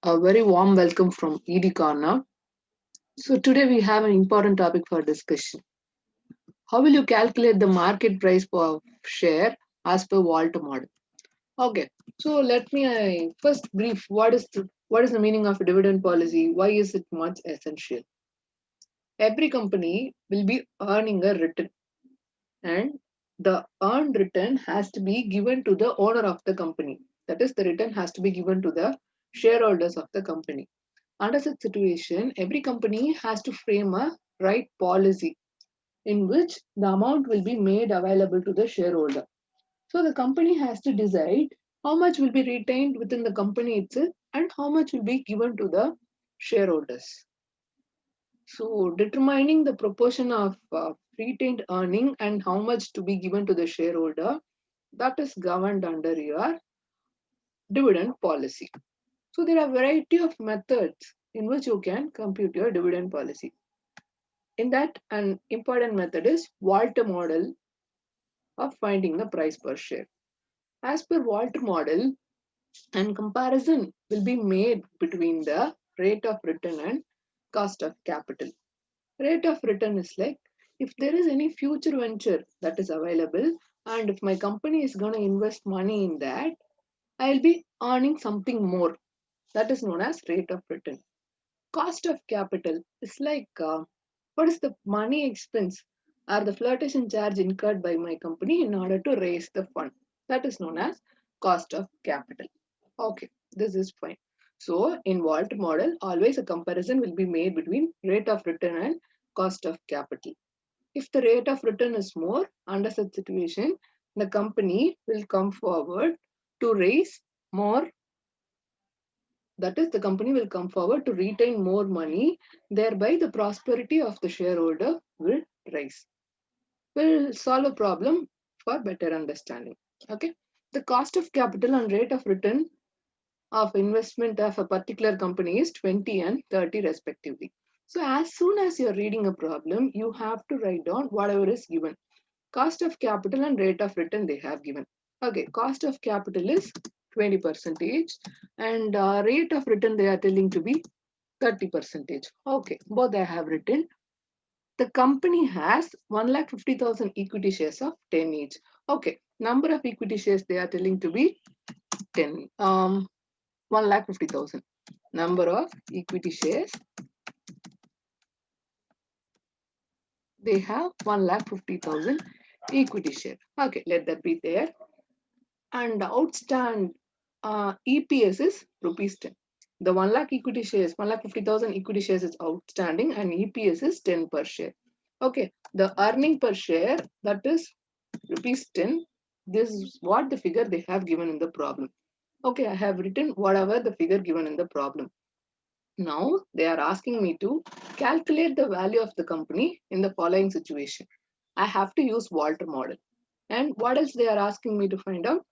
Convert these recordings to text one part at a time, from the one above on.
A very warm welcome from ED Corner. So, today we have an important topic for discussion. How will you calculate the market price per share as per Walter model? Okay, so let me first brief what is the meaning of a dividend policy? Why is it much essential? Every company will be earning a return, and the earned return has to be given to the owner of the company. That is, the return has to be given to the shareholders of the company. Under such situation, every company has to frame a right policy in which the amount will be made available to the shareholder. So the company has to decide how much will be retained within the company itself and how much will be given to the shareholders. So determining the proportion of retained earning and how much to be given to the shareholder, that is governed under your dividend policy. So there are a variety of methods in which you can compute your dividend policy. In that, an important method is Walter model of finding the price per share. As per Walter model, and comparison will be made between the rate of return and cost of capital. Rate of return is like if there is any future venture that is available, and if my company is going to invest money in that, I'll be earning something more. That is known as rate of return. Cost of capital is like what is the money expense or the flotation charge incurred by my company in order to raise the fund. That is known as cost of capital. Okay, this is fine. So in Walt model, always a comparison will be made between rate of return and cost of capital. If the rate of return is more, under such situation, the company will come forward to raise more, that is, the company will come forward to retain more money, thereby the prosperity of the shareholder will rise. We'll solve a problem for better understanding. Okay. The cost of capital and rate of return of investment of a particular company is 20 and 30 respectively. So as soon as you're reading a problem, you have to write down whatever is given. Cost of capital and rate of return they have given. Okay, cost of capital is 20 percentage and rate of return they are telling to be 30 percentage. Okay, both I have written. The company has 1,50,000 equity shares of 10 each. Okay, number of equity shares they are telling to be 10. 1,50,000. Number of equity shares they have 1,50,000 equity share. Okay, let that be there. And outstand EPS is rupees 10. The 1 lakh equity shares, 1,50,000 equity shares is outstanding and EPS is 10 per share. Okay, the earning per share that is rupees 10. This is what the figure they have given in the problem. Okay, I have written whatever the figure given in the problem. Now they are asking me to calculate the value of the company in the following situation. I have to use Walter model. And what else they are asking me to find out?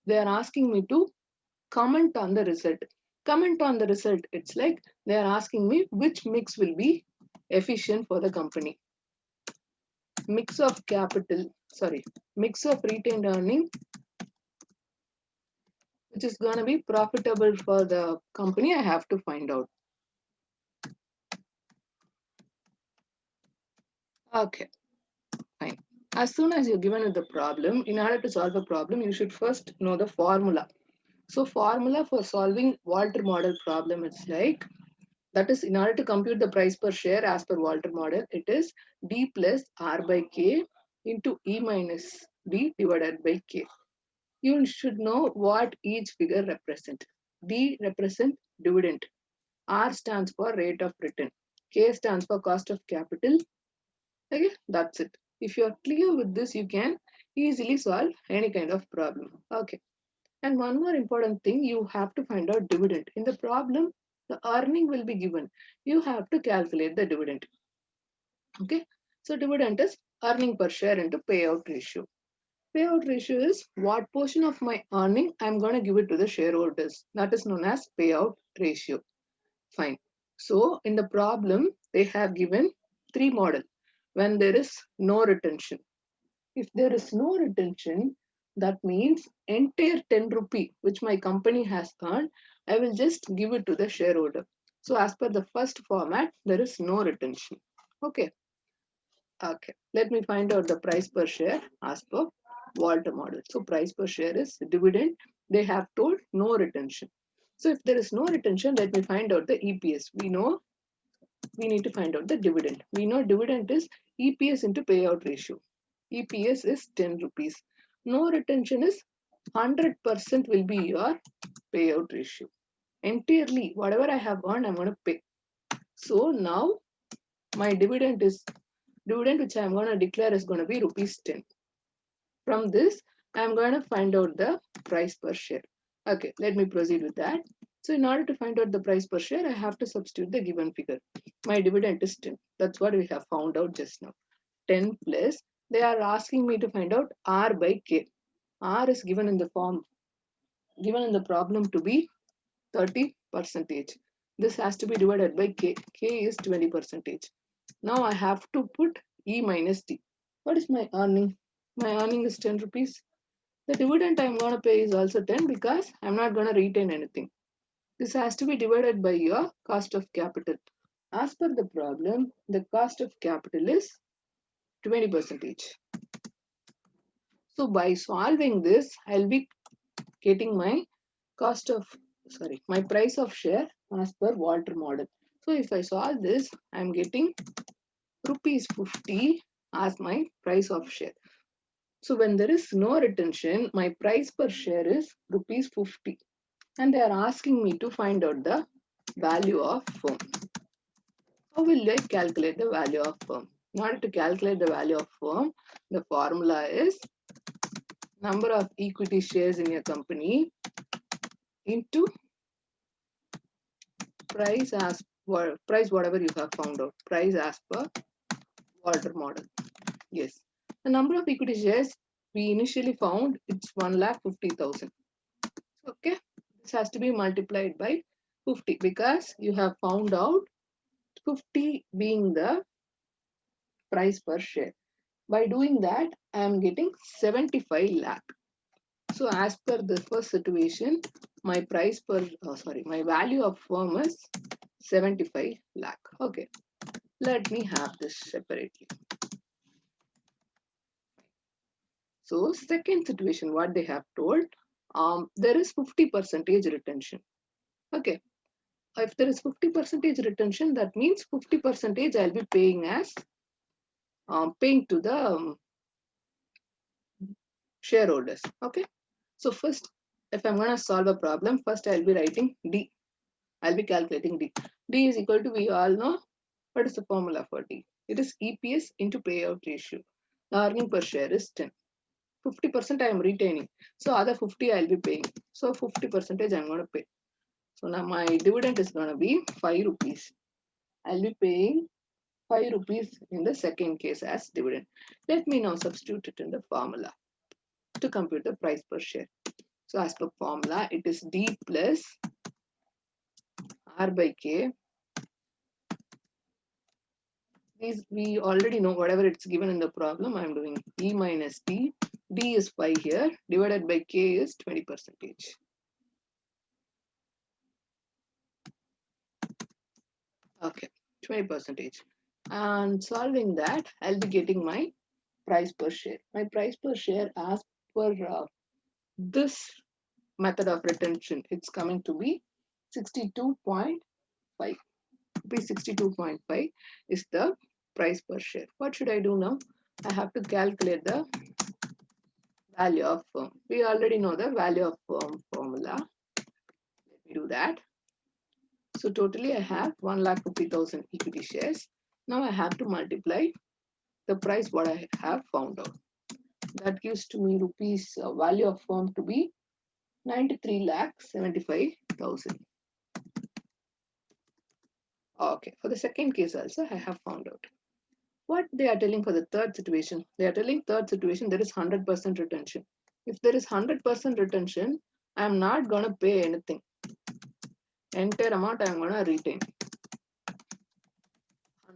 They are asking me to comment on the result. Comment on the result. It's like they are asking me which mix will be efficient for the company. Mix of capital, sorry, mix of retained earning, which is going to be profitable for the company. I have to find out. Okay, fine. As soon as you're given the problem, in order to solve a problem, you should first know the formula. So formula for solving Walter model problem, it's like, that is, in order to compute the price per share as per Walter model, it is D plus R by K into E minus D divided by K. You should know what each figure represents. D represents dividend. R stands for rate of return. K stands for cost of capital. Okay, that's it. If you're clear with this, you can easily solve any kind of problem. Okay. And one more important thing, you have to find out dividend. In the problem, the earning will be given. You have to calculate the dividend. Okay. So dividend is earning per share into payout ratio. Payout ratio is what portion of my earning I'm going to give it to the shareholders. That is known as payout ratio. Fine. So in the problem, they have given three model when there is no retention. If there is no retention, That means entire 10 rupee which my company has earned, I will just give it to the shareholder. So as per the first format, there is no retention. Okay. Okay. Let me find out the price per share as per Walter model. So price per share is dividend. They have told no retention. So if there is no retention, let me find out the EPS. We know we need to find out the dividend. We know dividend is EPS into payout ratio. EPS is 10 rupees. No retention is 100% will be your payout ratio. Entirely, whatever I have earned, I'm going to pay. So now my dividend which I'm going to declare is going to be rupees 10. From this, I'm going to find out the price per share. Okay, let me proceed with that. So in order to find out the price per share, I have to substitute the given figure. My dividend is 10. That's what we have found out just now. 10 plus, they are asking me to find out R by K. R is given in the form, given in the problem to be 30 percentage. This has to be divided by K. K is 20 percentage. Now I have to put E minus D. What is my earning? My earning is 10 rupees. The dividend I'm going to pay is also 10 because I'm not going to retain anything. This has to be divided by your cost of capital. As per the problem, the cost of capital is 20 percentage. So by solving this, I'll be getting my cost of, my price of share as per Walter model. So if I solve this, I'm getting rupees 50 as my price of share. So when there is no retention, my price per share is rupees 50. And they are asking me to find out the value of firm. How will I calculate the value of firm? In order to calculate the value of firm, the formula is number of equity shares in your company into price as price whatever you have found out. Price as per Walter model. Yes. The number of equity shares we initially found it's 1,50,000. Okay. This has to be multiplied by 50 because you have found out 50 being the price per share. By doing that, I am getting 75 lakh. So as per the first situation, my price per, my value of firm is 75 lakh. Okay, let me have this separately. So second situation, what they have told, there is 50 percentage retention. Okay, if there is 50 percentage retention, that means 50 percentage I'll be paying as paying to the shareholders. Okay, so first, if I'm gonna solve a problem, first I'll be writing D. I'll be calculating D. D is equal to, we all know what is the formula for D. It is EPS into payout ratio. The earning per share is 10. 50% I am retaining. So other 50 I'll be paying. So 50 percentage I'm going to pay. So now my dividend is going to be 5 rupees. I'll be paying 5 rupees in the second case as dividend. Let me now substitute it in the formula to compute the price per share. So as per formula, it is D plus R by K. These we already know whatever it's given in the problem. I'm doing E minus D. D is 5 here. Divided by K is 20 percentage. Okay, 20 percentage. And solving that, I'll be getting my price per share. My price per share as per this method of retention, it's coming to be 62.5. 62.5 is the price per share. What should I do now? I have to calculate the value of firm. We already know the value of firm formula. Let me do that. So totally I have 1,50,000 equity shares. Now I have to multiply the price what I have found out. That gives to me rupees value of firm to be 93,75,000. Okay, for the second case also I have found out. What they are telling for the third situation? They are telling third situation there is 100% retention. If there is 100% retention, I am not going to pay anything. Entire amount I am going to retain.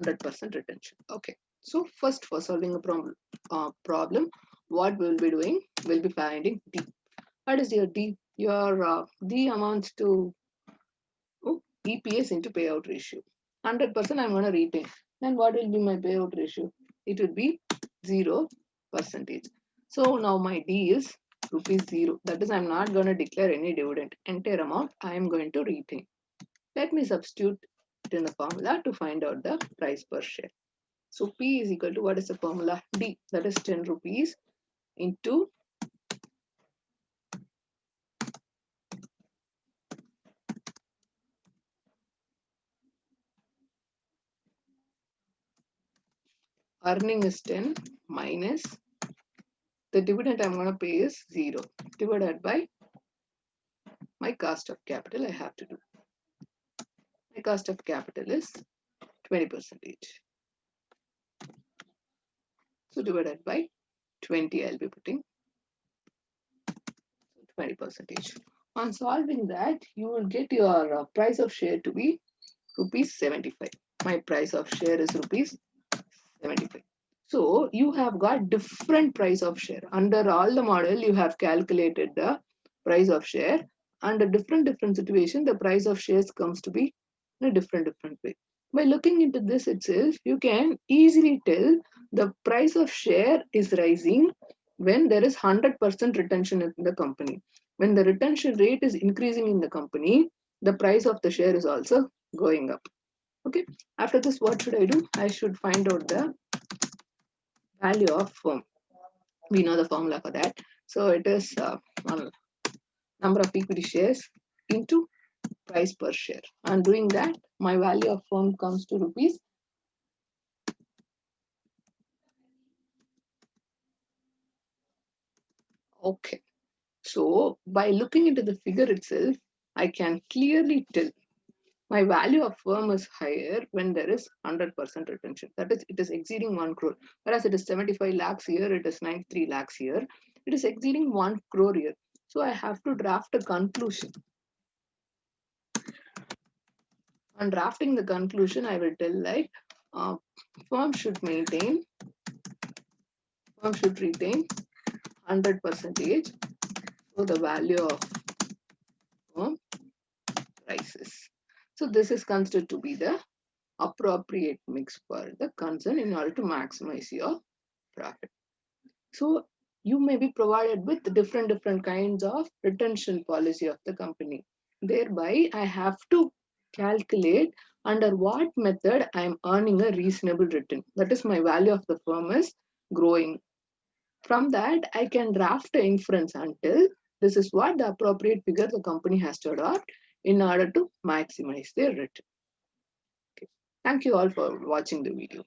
100% retention. Okay. So first for solving a problem, what we'll be doing, we'll be finding D. What is your D? Your D amounts to EPS into payout ratio. 100% I'm going to retain. Then what will be my payout ratio? It would be 0%. So now my D is rupees 0. That is, I'm not going to declare any dividend. Entire amount I am going to retain. Let me substitute it in the formula to find out the price per share. So P is equal to, what is the formula? D, that is 10 rupees into earning is 10 minus the dividend I'm going to pay is 0 divided by my cost of capital I have to do. My cost of capital is 20%. So divided by 20, I'll be putting 20%. On solving that, you will get your price of share to be rupees 75. My price of share is rupees 75. So you have got different price of share. Under all the model, you have calculated the price of share. Under different situation, the price of shares comes to be in a different way. By looking into this itself, you can easily tell the price of share is rising when there is 100% retention in the company. When the retention rate is increasing in the company, the price of the share is also going up. Okay. After this, what should I do? I should find out the value of firm. We know the formula for that. So it is number of equity shares into price per share. And doing that, my value of firm comes to rupees. Okay. So by looking into the figure itself, I can clearly tell my value of firm is higher when there is 100% retention. That is, it is exceeding 1 crore. Whereas it is 75 lakhs here, it is 93 lakhs here. It is exceeding 1 crore here. So I have to draft a conclusion. On drafting the conclusion, I will tell like firm should retain 100%. So the value of firm rises. So this is considered to be the appropriate mix for the concern in order to maximize your profit. So you may be provided with different kinds of retention policy of the company. Thereby, I have to calculate under what method I am earning a reasonable return. That is, my value of the firm is growing. From that, I can draft the inference until this is what the appropriate figure the company has to adopt in order to maximize their return. Okay. Thank you all for watching the video.